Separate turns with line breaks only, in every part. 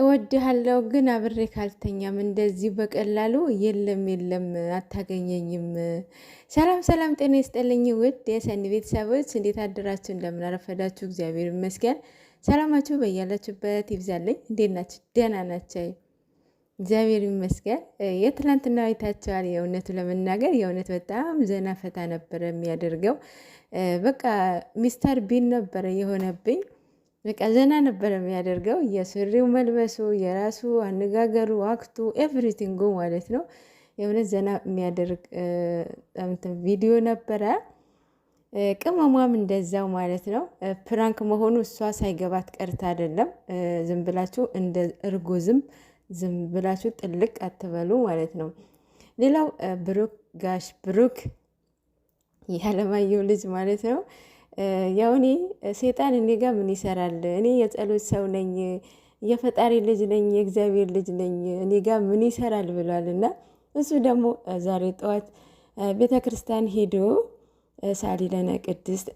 እወድሃለሁ ግን አብሬ ካልተኛም እንደዚህ በቀላሉ የለም አታገኘኝም። ሰላም ሰላም፣ ጤና ይስጥልኝ ውድ የሰኒ ቤተሰቦች እንዴት አደራችሁ? እንደምን አረፈዳችሁ? እግዚአብሔር ይመስገን። ሰላማችሁ በያላችሁበት ይብዛልኝ። እንዴት ናችሁ? ደህና ናቸው? እግዚአብሔር ይመስገን። የትላንትና አይታችኋል። የእውነቱ ለመናገር የእውነት በጣም ዘና ፈታ ነበረ የሚያደርገው። በቃ ሚስተር ቢን ነበረ የሆነብኝ። በቃ ዘና ነበረ የሚያደርገው። የሱሪው መልበሱ፣ የራሱ አነጋገሩ፣ አክቱ፣ ኤቭሪቲንጉ ማለት ነው። የእውነት ዘና የሚያደርግ ቪዲዮ ነበረ። ቅመሟም እንደዛው ማለት ነው። ፕራንክ መሆኑ እሷ ሳይገባት ቀርታ አይደለም። ዝም ብላችሁ እንደ እርጉዝም ዝም ብላችሁ ጥልቅ አትበሉ ማለት ነው። ሌላው ብሩክ ጋሽ ብሩክ የአለማየሁ ልጅ ማለት ነው። ያው እኔ ሴጣን እኔ ጋር ምን ይሰራል? እኔ የጸሎት ሰው ነኝ፣ የፈጣሪ ልጅ ነኝ፣ የእግዚአብሔር ልጅ ነኝ፣ እኔ ጋር ምን ይሰራል ብሏል። እና እሱ ደግሞ ዛሬ ጠዋት ቤተ ክርስቲያን ሄዶ ሳሊለነ ቅድስት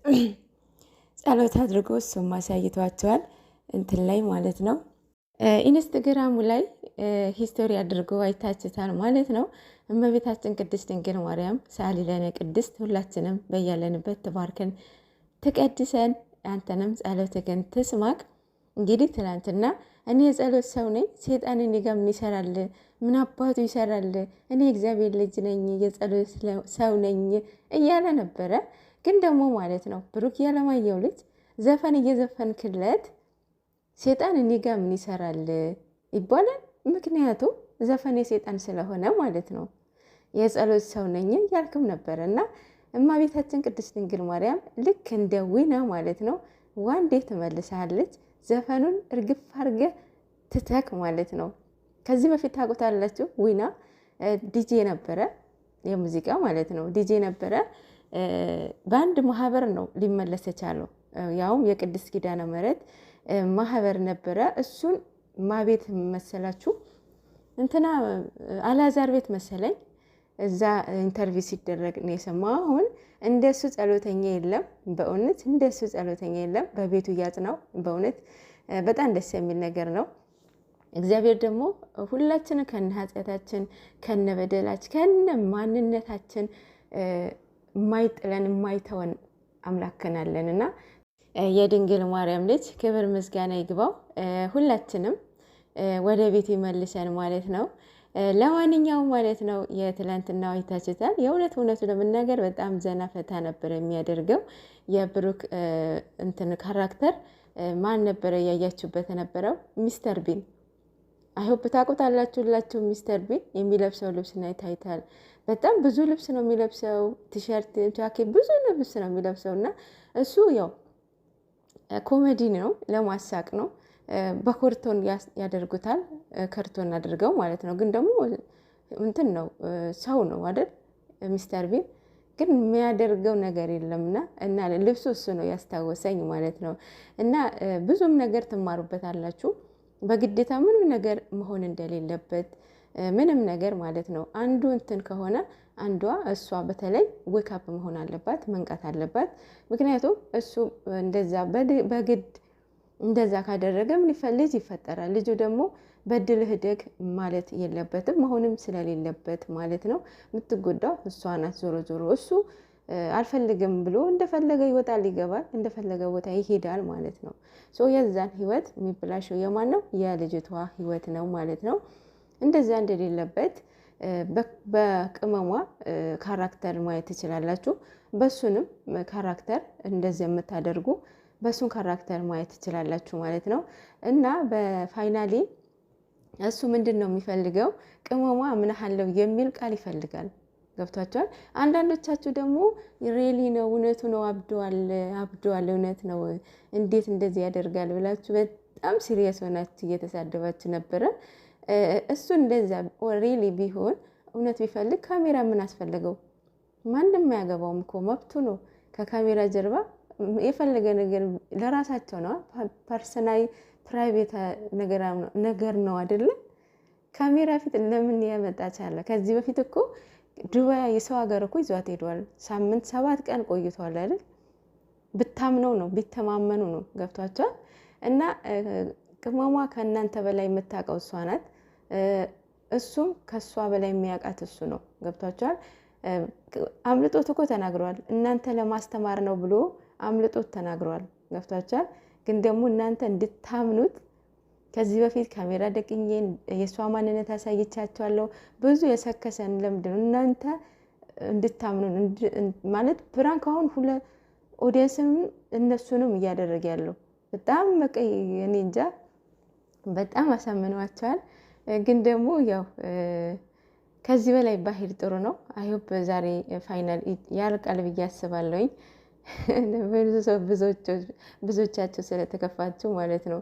ጸሎት አድርጎ እሱም አሳይቷቸዋል እንትን ላይ ማለት ነው። ኢንስትግራሙ ላይ ሂስቶሪ አድርጎ አይታችታል ማለት ነው። እመቤታችን ቅድስት ድንግል ማርያም ሳሊለነ ቅድስት ሁላችንም በያለንበት ትባርከን ትቀድሰን፣ አንተንም ጸሎትህን ትስማክ። እንግዲህ ትናንትና እኔ የጸሎት ሰው ነኝ፣ ሴጣን እኔ ጋር ምን ይሰራል? ምን አባቱ ይሰራል? እኔ እግዚአብሔር ልጅ ነኝ፣ የጸሎት ሰው ነኝ እያለ ነበረ። ግን ደግሞ ማለት ነው ብሩክ ያለማየሁ ልጅ ዘፈን እየዘፈንክለት ሴጣን እኔ ጋር ምን ይሰራል ይባላል። ምክንያቱም ዘፈን የሴጣን ስለሆነ ማለት ነው። የጸሎት ሰው ነኝ ያልክም ነበረ እና እመቤታችን ቅድስት ድንግል ማርያም ልክ እንደ ዊና ማለት ነው ዋንዴ ትመልሳለች። ዘፈኑን እርግፍ አርገ ትተክ ማለት ነው። ከዚህ በፊት ታውቁታላችሁ። ዊና ዲጄ ነበረ፣ የሙዚቃ ማለት ነው ዲጄ ነበረ። በአንድ ማህበር ነው ሊመለስ የቻለው፣ ያውም የቅድስት ኪዳነ ምሕረት ማህበር ነበረ። እሱን ማቤት መሰላችሁ እንትና አላዛር ቤት መሰለኝ። እዛ ኢንተርቪው ሲደረግ ነው የሰማው። አሁን እንደሱ ጸሎተኛ የለም፣ በእውነት እንደሱ ጸሎተኛ የለም። በቤቱ ያጽናው። በእውነት በጣም ደስ የሚል ነገር ነው። እግዚአብሔር ደግሞ ሁላችንን ከነ ኃጢአታችን ከነ በደላችን ከነ ማንነታችን የማይጥለን የማይተወን አምላክናለን እና የድንግል ማርያም ልጅ ክብር ምስጋና ይግባው። ሁላችንም ወደ ቤት ይመልሰን ማለት ነው። ለማንኛውም ማለት ነው የትላንትናው አይታችሁታል። እውነቱ ለመናገር በጣም ዘና ፈታ ነበር የሚያደርገው። የብሩክ እንትን ካራክተር ማን ነበረ ያያችሁበት የነበረው? ሚስተር ቢን። አይሆፕ ታውቁታላችሁ። ሚስተር ቢን የሚለብሰው ልብስ ነው ይታይታል። በጣም ብዙ ልብስ ነው የሚለብሰው፣ ቲሸርት፣ ጃኬት፣ ብዙ ልብስ ነው የሚለብሰው እና እሱ ያው ኮሜዲ ነው፣ ለማሳቅ ነው። በኮርቶን ያደርጉታል፣ ከርቶን አድርገው ማለት ነው። ግን ደግሞ እንትን ነው ሰው ነው አይደል? ሚስተር ቢን ግን የሚያደርገው ነገር የለምና እና ልብሱ እሱ ነው ያስታወሰኝ ማለት ነው። እና ብዙም ነገር ትማሩበታላችሁ። በግዴታ ምንም ነገር መሆን እንደሌለበት ምንም ነገር ማለት ነው። አንዱ እንትን ከሆነ አንዷ እሷ በተለይ ዌክአፕ መሆን አለባት፣ መንቃት አለባት። ምክንያቱም እሱ እንደዛ በግድ እንደዛ ካደረገ ምን ልጅ ይፈጠራል። ልጁ ደግሞ በድልህ ደግ ማለት የለበትም መሆንም ስለሌለበት ማለት ነው። የምትጎዳው እሷ ናት። ዞሮ ዞሮ እሱ አልፈልግም ብሎ እንደፈለገ ይወጣል፣ ይገባል፣ እንደፈለገ ቦታ ይሄዳል ማለት ነው። የዛን ህይወት የሚብላሸው የማን ነው? የልጅቷ ህይወት ነው ማለት ነው። እንደዛ እንደሌለበት በቅመሟ ካራክተር ማየት ትችላላችሁ። በሱንም ካራክተር እንደዚህ የምታደርጉ በሱን ካራክተር ማየት ትችላላችሁ ማለት ነው። እና በፋይናሊ እሱ ምንድን ነው የሚፈልገው? ቅመሟ ምናሃለው የሚል ቃል ይፈልጋል። ገብቷቸዋል። አንዳንዶቻችሁ ደግሞ ሬሊ ነው፣ እውነቱ ነው፣ አብደዋል፣ እውነት ነው፣ እንዴት እንደዚህ ያደርጋል ብላችሁ በጣም ሲሪየስ ሆናችሁ እየተሳደባችሁ ነበረ። እሱ እንደዛ ሬሊ ቢሆን እውነት ቢፈልግ ካሜራ ምን አስፈለገው? ማንም አያገባውም እኮ መብቱ ነው። ከካሜራ ጀርባ የፈለገ ነገር ለራሳቸው ነው። ፐርሰናል ፕራይቬት ነገር ነው አይደለ? ካሜራ ፊት ለምን ያመጣች አለ? ከዚህ በፊት እኮ ዱባይ የሰው ሀገር እኮ ይዟት ሄዷል። ሳምንት 7 ቀን ቆይቷል አይደል? ብታምነው ነው ቢተማመኑ ነው። ገብቷቸዋል። እና ቅመሟ ከእናንተ በላይ የምታውቀው እሷ ናት። እሱም ከእሷ በላይ የሚያውቃት እሱ ነው። ገብቷቸዋል። አምልጦት እኮ ተናግረዋል። እናንተ ለማስተማር ነው ብሎ አምልጦት ተናግረዋል። ገብቷቸዋል። ግን ደግሞ እናንተ እንድታምኑት ከዚህ በፊት ካሜራ ደቅኜ የእሷ ማንነት አሳይቻቸዋለሁ። ብዙ የሰከሰን ለምንድን ነው እናንተ እንድታምኑን ማለት ፕራንክ አሁን ኦዲየንስም እነሱንም እያደረገ ያለው በጣም በቃ እኔ እንጃ በጣም አሳምነዋቸዋል። ግን ደግሞ ያው ከዚህ በላይ ባሄድ ጥሩ ነው። አይሆፕ ዛሬ ፋይናል ያልቃል ብዬ አስባለሁኝ። ብዙዎቻችሁ ስለተከፋችሁ ማለት ነው።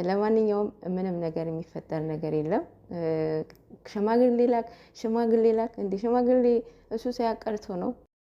ለማንኛውም ምንም ነገር የሚፈጠር ነገር የለም። ሽማግሌ ላክ እንዲህ ሽማግሌ እሱ ሳያቀርቶ ነው